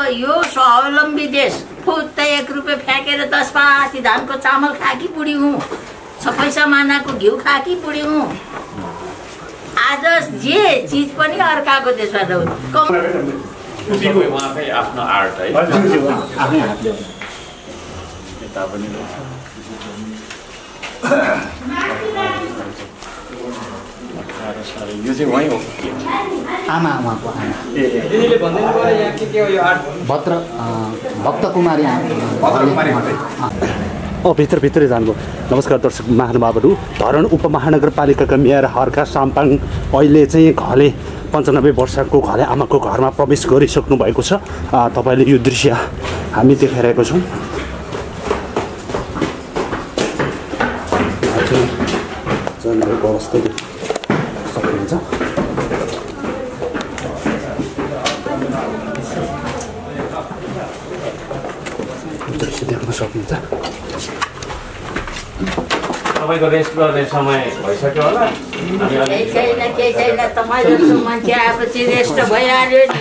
यो स्वावलम्बी देश फुत्त 1 रुपियाँ फ्याँकेर 10 पाती धानको चामल खाकी बुढी हुँ, 6 पैसा मानाको घिउ खाकी बुढी हुँ। आज जे चिज पनि अर्काको देशबाट उहाँकै आफ्नो आर्ट है, आफ्नै हातले यता पनि यो चाहिँ वहीँ हो आमा उहाँको आमा दिदीले भन्दै गयो यहाँ के हो यो आर्ट भक्त कुमारी भित्रै जानुभयो। नमस्कार दर्शक महानुभावहरू, धरान उपमहानगरपालिकाका मेयर हर्का साम्पाङ अहिले चाहिँ घले 95 वर्षको घले आमाको घरमा प्रवेश गरिसक्नु भएको छ। तपाईँले यो दृश्य हामी देखाइरहेको छौँ। जनको अवस्था सक्नुहुन्छ। दृश्य देख्न सक्नुहुन्छ। तपाईँको रेस्ट गर्ने समय भइसक्यो होला। केही छैन तपाईँ जस्तो मान्छे आएपछि रेस्ट भइहाल्यो नि।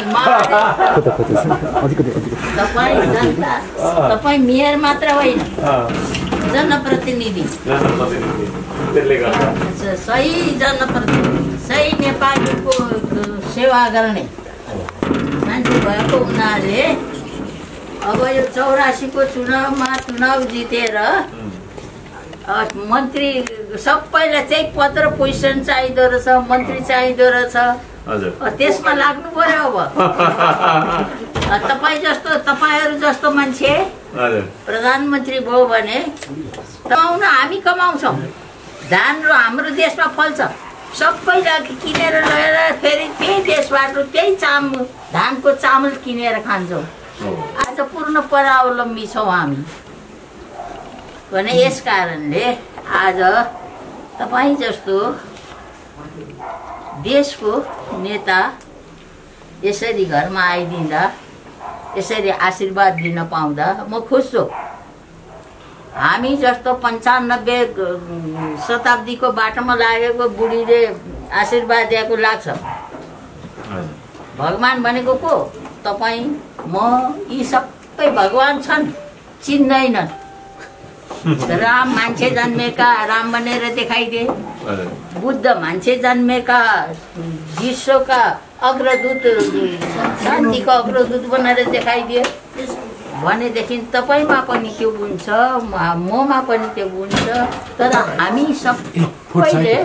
तपाईँ मेयर मात्र होइन, जनप्रतिनिधि, सही जनप्रतिनिधि, सही नेपालीको सेवा गर्ने मान्छे भएको हुनाले अब यो 84को चुनाव जितेर मन्त्री सबैलाई चाहिँ पत्र पोजिसन चाहिँदो रहेछ, मन्त्री चाहिँदो रहेछ, त्यसमा लाग्नु पर्यो। अब तपाईँहरू जस्तो मान्छे प्रधानमन्त्री भयो भने कमाउन हामी कमाउँछौँ, धान र हाम्रो देशमा फल्छ, सबैलाई किनेर लगेर फेरि त्यही देशबाट त्यही धानको चामल किनेर खान्छौँ। आज पूर्ण परावलम्बी छौँ हामी भने यस कारणले आज तपाईँ जस्तो देशको नेता यसरी घरमा आइदिँदा, यसरी आशीर्वाद दिन पाउँदा म खुस छु। हामी जस्तो 95 शताब्दीको बाटोमा लागेको बुढीले आशीर्वाद दिएको लाग्छ। भगवान भनेको को? तपाईँ म यी सबै भगवान छन्, चिन्दैनन्। राम मान्छे जन्मेका राम बनेर देखाइदिए, बुद्ध मान्छे जन्मेका विश्वका अग्रदूत, शान्तिको अग्रदूत बनाएर देखाइदिए भनेदेखि तपाईँमा पनि त्यो गुण छ, ममा पनि त्यो गुण छ। तर हामी सबैले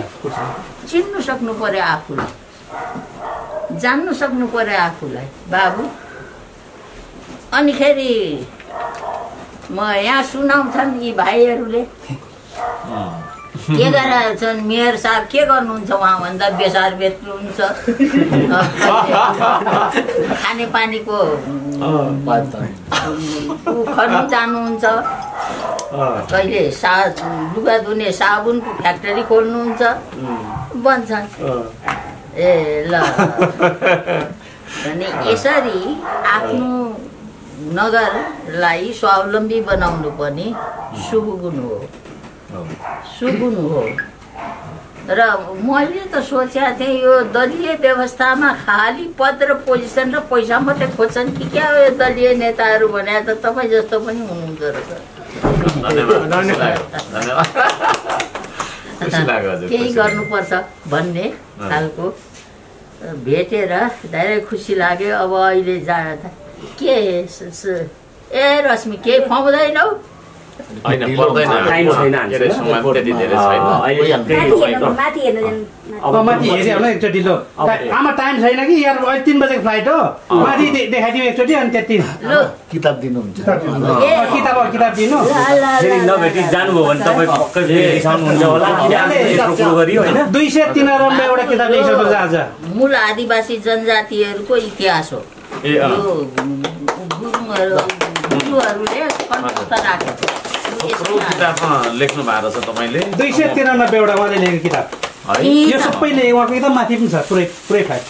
चिन्नु सक्नु पर्यो आफूलाई, जान्नु सक्नु पर्यो आफूलाई बाबु। अनिखेरि म यहाँ सुनाउँछन् यी भाइहरूले के गरेर छन्। मेयर साहब के गर्नुहुन्छ उहाँ भन्दा बेसार बेच्नुहुन्छ, खानेपानीको खर्नु जानुहुन्छ, कहिले लुगा धुने साबुनको फ्याक्ट्री खोल्नुहुन्छ भन्छन्। ए ल भने यसरी आफ्नो नगरलाई स्वावलम्बी बनाउनु पनि शुभ गुण हो, सुगुण हो। र मैले त सोचेको थिएँ यो दलीय व्यवस्थामा खाली पद र पोजिसन र पैसा मात्रै खोज्छन् कि क्या हो यो दलीय नेताहरू भने त तपाईँ जस्तो पनि हुनुहुँदो रहेछ। केही गर्नुपर्छ भन्ने खालको भेटेर धेरै खुसी लाग्यो। अब अहिले के ए रश्मि केही खुवाउँदैनौ? हैन पर्दैन, टाइम छैन, समय त्यति धेरै छैन। अब माथि हेरे होला एकचोटि। लो आमा टाइम छैन कि यार, अहिले 3 बजेको फ्लाइट हो, माथि देखाइदिउँ एकचोटि अनि त्यति। किताब दिनुहुन्छ? किताब दिनु फेरि नभेटी जानुभयो भने तपाईँ पक्कै रिसाउनुहुन्छ होला। 293 एउटा किताब लेखिसक्नु छ आज। मूल आदिवासी जनजातिहरूको इतिहास हो यो, गुरुहरूले कण्ठस्थ राखेको लेख्नु भएको छ तपाईँले। 293 एउटा उहाँले लेखेको किताब यो सबैले उहाँको एकदम माथि पनि छ, पुरै फ्लाइट।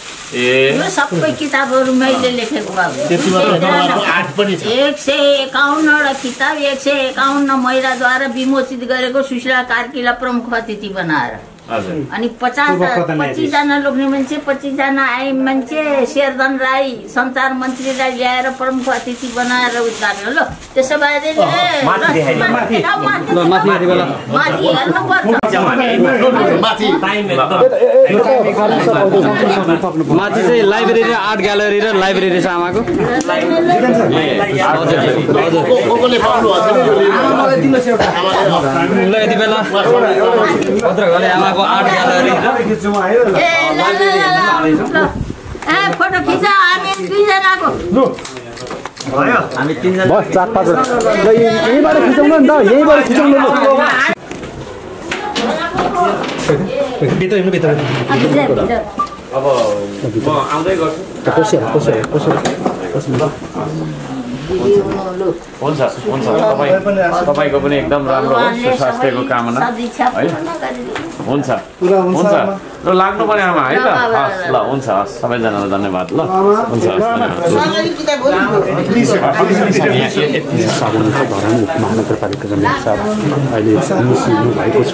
यो सबै किताबहरू मैले लेखेको बाबु। 151वटा किताब, 151 महिलाद्वारा विमोचित गरेको सुशीला कार्कीलाई प्रमुख अतिथि बनाएर अनि 25 जना लोग्ने मान्छे 25 जना आए मान्छे शेरधन राई सञ्चार मन्त्रीलाई ल्याएर प्रमुख अतिथि बनाएर उद्घाटन ल त्यसो भए माथि चाहिँ लाइब्रेरी र आर्ट ग्यालरी र लाइब्रेरी छ आमाको यति बेला भद्रघले आमाको आर्ट ग्यालरी फोटो खिच हामी 2 जनाको हामी 3 जना बस 4-5 यहीँबाट खिचाउनु नि त यहीँबाट खिचाउनु अब म आउँदै गर्छु हुन्छ तपाईको पनि एकदम राम्रो होस् स्वास्थ्यको कामना है हुन्छ ल लाग्नु पर्यो आमा है त हस् ल हुन्छ हस् सबैजनालाई धन्यवाद ल हुन्छ महानगरपालिका अहिले निस्किनु भएको छ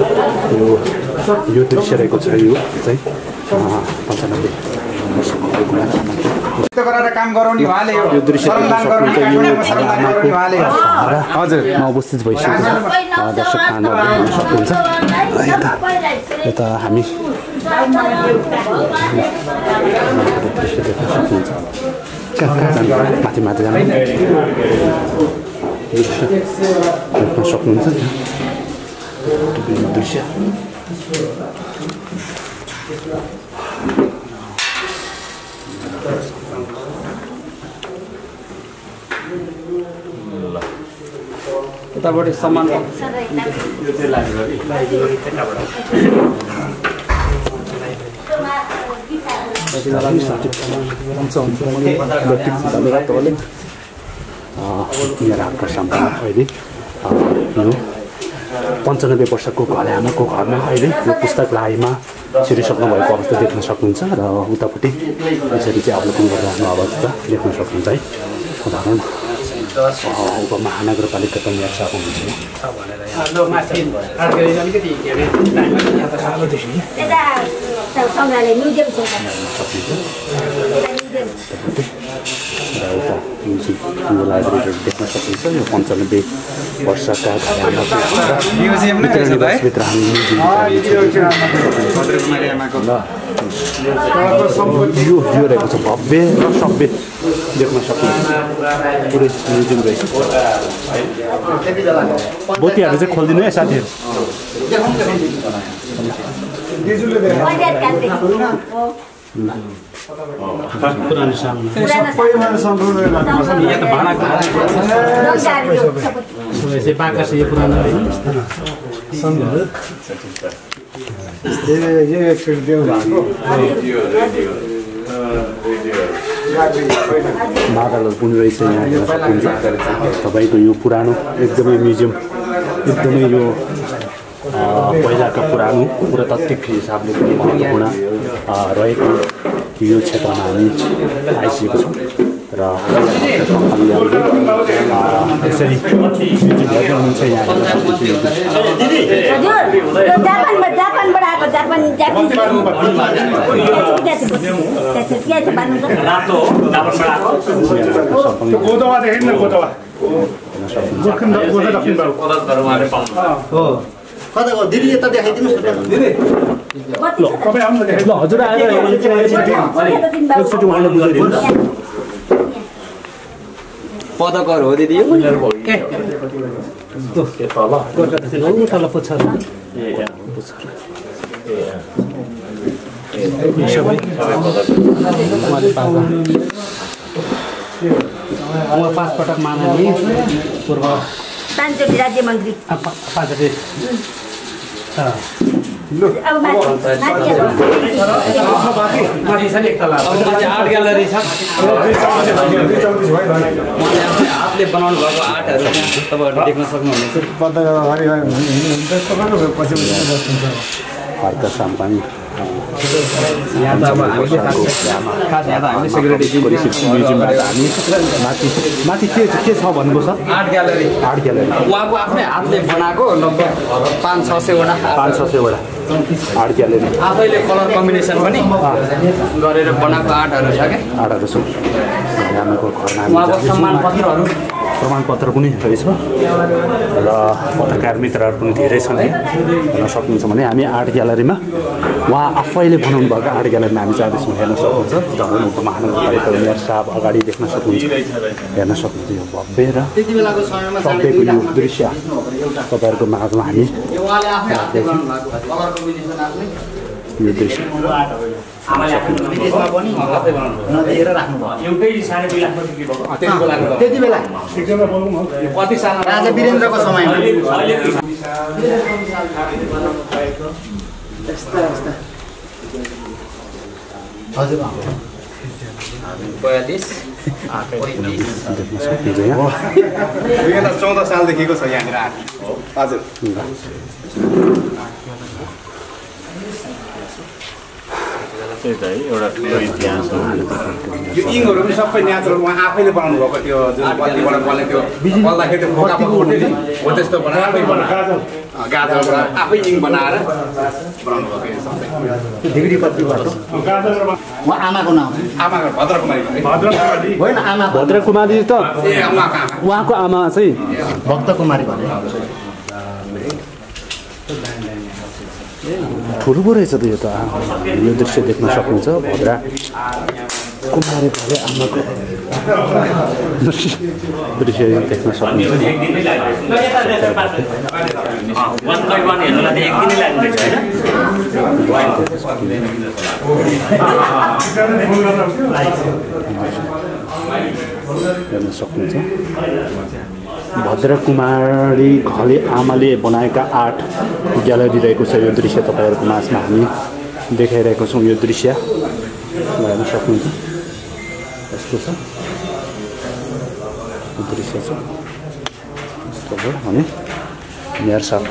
यो दृश्य रहेको छ यो चाहिँ 95 गरेर काम गराउने उहाँले हो हजुर म उपस्थित भइसकेको दर्शक महानुभावहरू सक्नुहुन्छ यता हामी दृश्य देख्न सक्नुहुन्छ माथि जानु दृश्य देख्न सक्नुहुन्छ दृश्य यताबाट सामान मेरो आँखा सामु अहिले यो 95 वर्षको घले आमाको घरमा अहिले यो पुस्तकालयमा छिरिसक्नु भएको अवस्था देख्न सक्नुहुन्छ र उतापट्टि यसरी चाहिँ अवलोकन गरिरहनु अवस्था देख्न सक्नुहुन्छ है साधारण उपमहानगरपालिका पनि याद हुनुहुन्छ लाइब्रेरी देख्न सकिन्छ यो 95 वर्षका भित्र हामी यो रहेको छ भव्य र सभ्य देख्न सकिन्छ पुरै म्युजियम रहेको छ बोतीहरू चाहिँ खोलिदिनु है साथीहरू पुरानो सामान बाकस यो पुरानो मादलहरू पनि रहेछ यहाँ हेर्न सकिन्छ तपाईँको यो पुरानो एकदमै म्युजियम एकदमै यो पहिलाका पुरानो पुरातात्विक हिसाबले पनि महत्त्वपूर्ण रहेको यो क्षेत्रमा हामी आइसकेको छौँ र यसरी म्युजियम हेर्दै हुनुहुन्छ यहाँ कता दिदी यता देखाइदिनुहोस् न दिदी ल हजुर आएर पदकर हो दिदी तल पुच्छर पाँच पटक माननीय पूर्व पाँचचोटि राज्य मन्त्री पाँचचोटि आर्ट ग्यालरी छ हातले बनाउनु भएको आर्टहरू तपाईँहरूले देख्न सक्नुहुनेछ हर्का साम्पाङ यहाँ त अब हामीले खास यहाँ त हामीले सेक्युरिटी म्युजियमबाट हामी माथि के छ भन्नुभयो सर? आर्ट ग्यालरी उहाँको आफ्नै हातले बनाएको लगभग 500-600 वटा आर्ट ग्यालरी आफैले कलर कम्बिनेसन पनि गरेर बनाएको आर्टहरू छ क्या आर्टहरू छ। आमाको घरमा उहाँको सम्मानपत्रहरू प्रमाणपत्र पनि रहेछ र पत्रकार मित्रहरू पनि धेरै छन् है हेर्न सक्नुहुन्छ भने हामी आर्ट ग्यालरीमा उहाँ आफैले बनाउनु भएको आर्ट ग्यालरीमा हामी जाँदैछौँ हेर्न सक्नुहुन्छ धरान उपमहानगरपालिका मेयर साहब अगाडि देख्न सक्नुहुन्छ हेर्न सक्नुहुन्छ यो भव्य र सधैँको यो दृश्य तपाईँहरूको माझमा हामी यो दृश्य त्यति बेला राजा वीरेन्द्रको समयमा हजुर 2014 सालदेखिको छ यहाँनिर हजुर त्यही त है एउटा ठुलो इतिहास हो यो इङहरू पनि सबै नेचुरल उहाँ आफैले बनाउनु भएको त्यो जुन बत्तीबाट बल्ने त्यो बल्दाखेरि त्यो फोका फुट्ने नि हो त्यस्तो बनाएर गाजरबाट आफै इङ बनाएर बनाउनु भएको यो सबै ढिग्री बत्तीबाट उहाँ आमाको नाम आमाको भद्रकुमारी होइन आमा भद्रकुमारी त ए उहाँको आमा चाहिँ भक्तकुमारी भने ठुलो पो रहेछ त यो त यो दृश्य देख्न सक्नुहुन्छ भद्रा कुमारी भए आमाको दृश्य देख्न सक्नुहुन्छ हेर्न सक्नुहुन्छ भद्रकुमारी घले आमाले बनाएका आर्ट ग्यालरी रहेको छ यो दृश्य तपाईँहरूको माझमा हामी देखाइरहेको छौँ यो दृश्य हेर्न सक्नुहुन्छ यस्तो छ दृश्य छ यस्तो भयो भने मेयर साहब